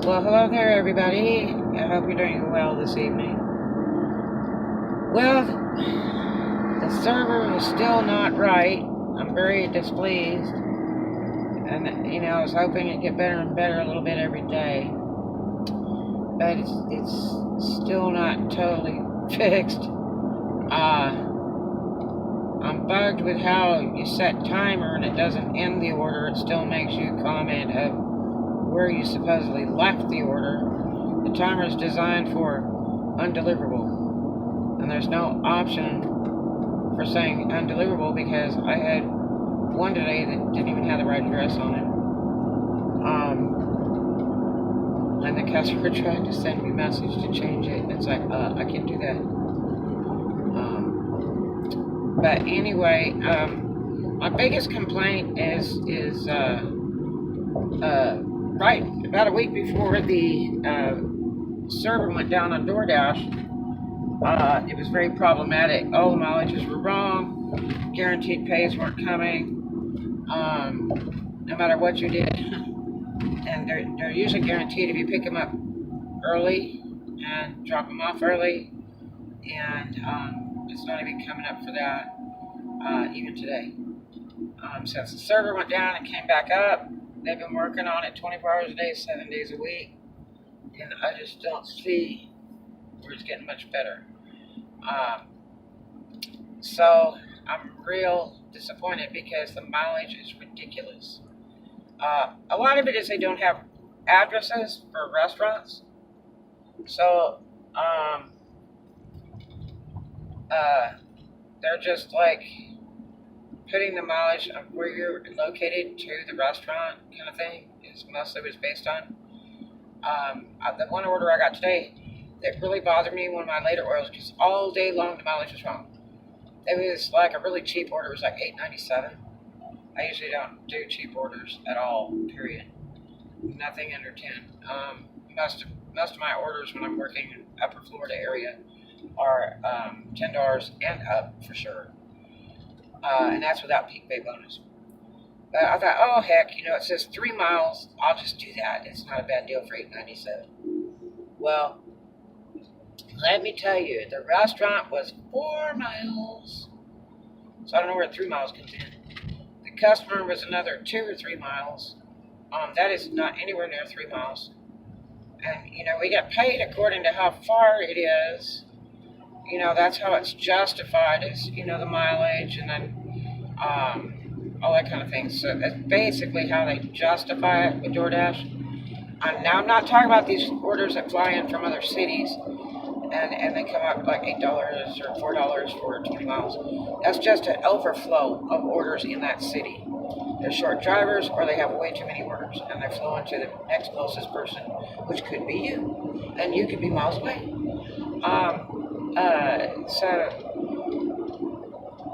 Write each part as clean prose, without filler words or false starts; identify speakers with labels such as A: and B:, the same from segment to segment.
A: Well, hello there, everybody. I hope you're doing well this evening. Well, the server is still not right. I'm very displeased. And, I was hoping it'd get better and better a little bit every day. But it's still not totally fixed. I'm bugged with how you set timer and it doesn't end the order. It still makes you comment of where you supposedly left the order. The timer is designed for undeliverable, and there's no option for saying undeliverable because I had one today that didn't even have the right address on it. And the customer tried to send me a message to change it, and it's like, I can't do that. But anyway, my biggest complaint is right about a week before the server went down on Doordash, it was very problematic. All the mileages were wrong. Guaranteed pays weren't coming, no matter what you did. And they're usually guaranteed if you pick them up early and drop them off early. And it's not even coming up for that even today. Since the server went down and came back up, they've been working on it 24 hours a day, 7 days a week, and I just don't see where it's getting much better. So I'm real disappointed because the mileage is ridiculous. A lot of it is they don't have addresses for restaurants, so they're just like putting the mileage of where you're located to the restaurant kind of thing is mostly what it's based on. The one order I got today that really bothered me, one of my later orders, because all day long the mileage was wrong. It was like a really cheap order. It was like $8.97. I usually don't do cheap orders at all, period. Nothing under 10. Most of my orders when I'm working in upper Florida area are $10 and up for sure. And that's without peak pay bonus. But I thought, oh heck, it says 3 miles. I'll just do that. It's not a bad deal for $8.97. Well, let me tell you, the restaurant was 4 miles. So I don't know where 3 miles comes in. The customer was another 2 or 3 miles. That is not anywhere near 3 miles. And, we get paid according to how far it is. That's how it's justified is, the mileage and then all that kind of thing. So that's basically how they justify it with DoorDash. Now, I'm not talking about these orders that fly in from other cities and they come up like $8 or $4 for 20 miles. That's just an overflow of orders in that city. They're short drivers or they have way too many orders and they're flowing to the next closest person, which could be you. And you could be miles away. So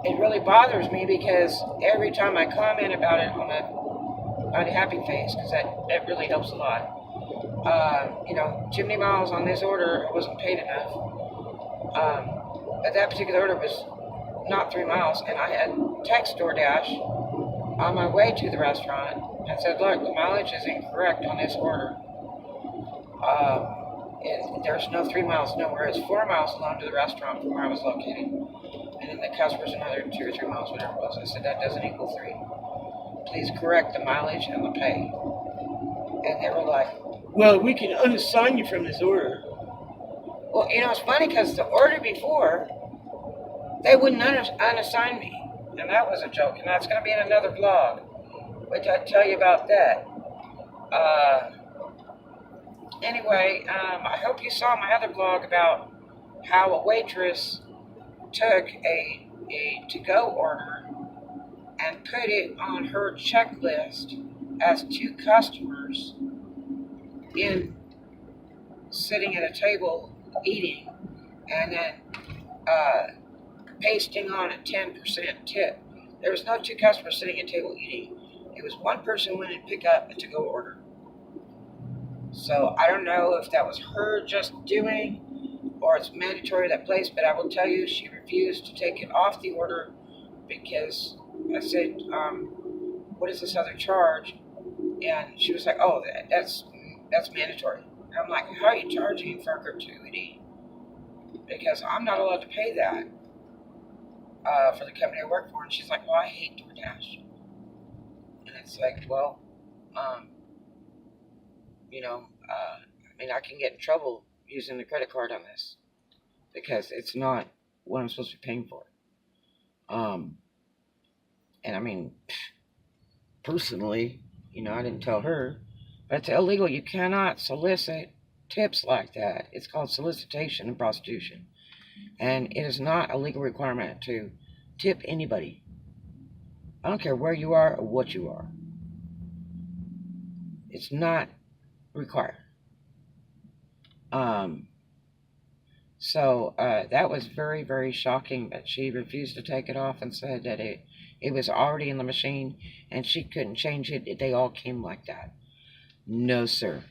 A: it really bothers me because every time I comment about it on a happy face, because that really helps a lot. Too many miles on this order, I wasn't paid enough. But that particular order was not 3 miles, and I had text DoorDash on my way to the restaurant and said, look, the mileage is incorrect on this order. There's no 3 miles nowhere. It's 4 miles along to the restaurant from where I was located. And then the customer's another 2 or 3 miles, whatever it was. I said, that doesn't equal 3. Please correct the mileage and the pay. And they were like, well, we can unassign you from this order. Well, it's funny because the order before, they wouldn't unassign me. And that was a joke. And that's going to be in another vlog. Wait till I tell you about that. Anyway, I hope you saw my other vlog about how a waitress took a to-go order and put it on her checklist as 2 customers sitting at a table eating, and then pasting on a 10% tip. There was no 2 customers sitting at a table eating. It was 1 person who went and picked up a to-go order. So I don't know if that was her just doing or it's mandatory that place, but I will tell you she refused to take it off the order because I said, what is this other charge? And she was like, oh, that's That's mandatory. I'm like, how are you charging for a gratuity? Because I'm not allowed to pay that for the company I work for. And she's like, well, I hate DoorDash. And it's like, well, um, I mean, I can get in trouble using the credit card on this because it's not what I'm supposed to be paying for. Um, and I mean, personally, I didn't tell her, but it's illegal. You cannot solicit tips like that. It's called solicitation and prostitution. And it is not a legal requirement to tip anybody. I don't care where you are or what you are. It's not required. So that was very, very shocking that she refused to take it off and said that it was already in the machine and she couldn't change it. They all came like that. No, sir.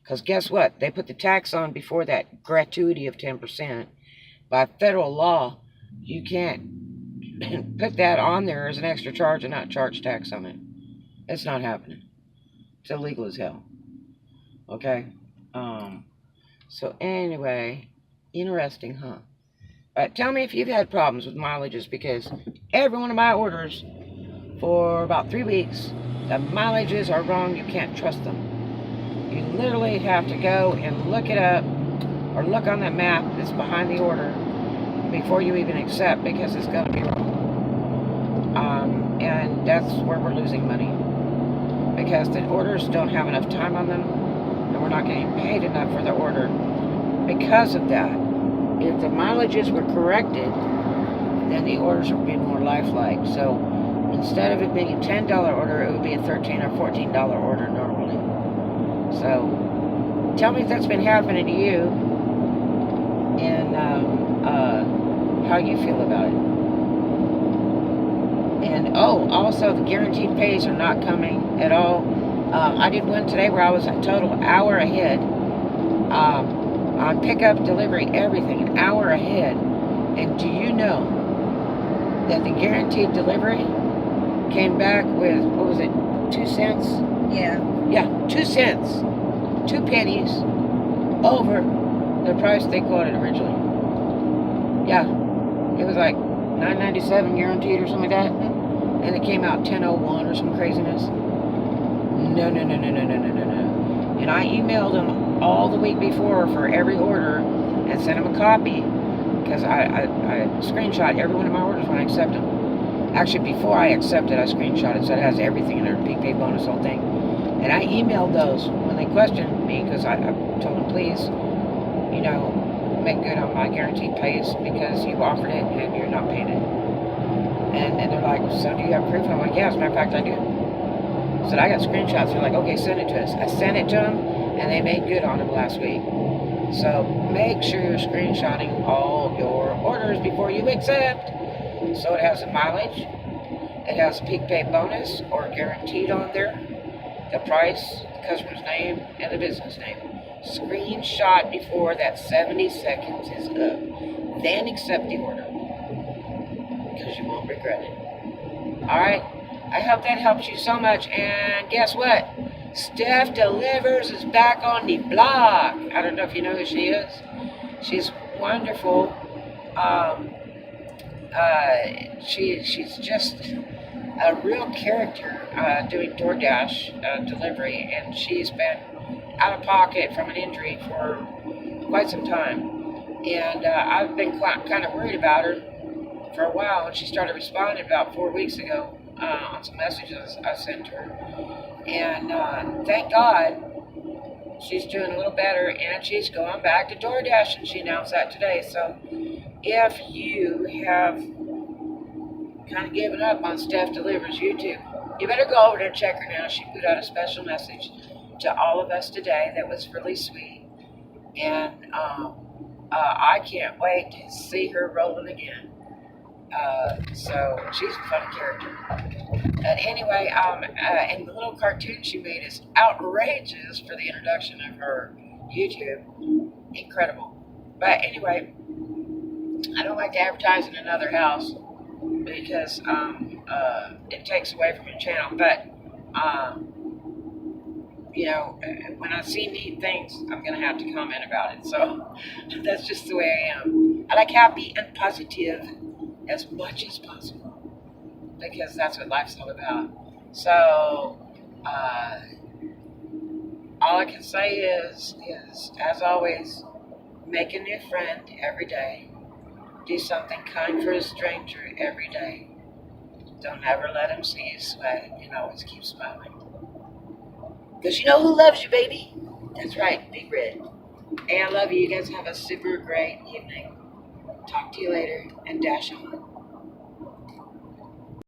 A: Because guess what? They put the tax on before that gratuity of 10%. By federal law, you can't put that on there as an extra charge and not charge tax on it. It's not happening. It's illegal as hell. Okay? So anyway, interesting, huh? Tell me if you've had problems with mileages, because every one of my orders for about 3 weeks, the mileages are wrong. You can't trust them. You literally have to go and look it up or look on that map that's behind the order before you even accept, because it's going to be wrong. And that's where we're losing money, because the orders don't have enough time on them, and we're not getting paid enough for the order because of that. If the mileages were corrected, then the orders would be more lifelike. So instead of it being a $10 order, it would be a $13 or $14 order normally. So tell me if that's been happening to you, and how you feel about it. And also the guaranteed pays are not coming at all. I did one today where I was a total hour ahead on pickup, delivery, everything, an hour ahead. And do you know that the guaranteed delivery came back with, what was it, 2 cents? Yeah, 2 cents, 2 pennies over the price they quoted originally. Yeah, it was like $9.97 guaranteed or something like that, and it came out $10.01 or some craziness. No. And I emailed them all the week before for every order and sent them a copy, because I screenshot every one of my orders when I accept them. Actually, before I accept it, I screenshot it so it has everything in there, peak pay bonus, whole thing. And I emailed those when they questioned me, because I told them, please, make good on my guaranteed pays, because you offered it and you're not paying it. And they're like, so do you have proof? I'm like, yeah, as a matter of fact, I do. So I got screenshots. They're like, okay, send it to us. I sent it to them, and they made good on them last week. So make sure you're screenshotting all your orders before you accept. So it has the mileage, it has the peak pay bonus or guaranteed on there, the price, the customer's name, and the business name. Screenshot before that 70 seconds is up. Then accept the order, because you won't regret it. Alright? I hope that helps you so much. And guess what? Steph Delivers is back on the block. I don't know if you know who she is. She's wonderful. She's just a real character doing DoorDash delivery, and she's been out of pocket from an injury for quite some time. And I've been kind of worried about her for a while, and she started responding about 4 weeks ago on some messages I sent her. And thank God she's doing a little better, and she's going back to DoorDash, and she announced that today. So if you have kind of given up on Steph Delivers YouTube, you better go over there and check her now. She put out a special message to all of us today that was really sweet, and I can't wait to see her rolling again. So she's a funny character. But anyway, and the little cartoon she made is outrageous for the introduction of her YouTube. Incredible. But anyway, I don't like to advertise in another house, because it takes away from your channel. But you know, when I see neat things, I'm gonna have to comment about it. So that's just the way I am. I like happy and positive as much as possible because that's what life's all about. So uh, all I can say is as always, make a new friend every day. Do something kind for a stranger every day. Don't ever let him see you sweat, and always keep smiling. Because you know who loves you, baby? That's right, Big Red. Hey, I love you. You guys have a super great evening. Talk to you later and dash on.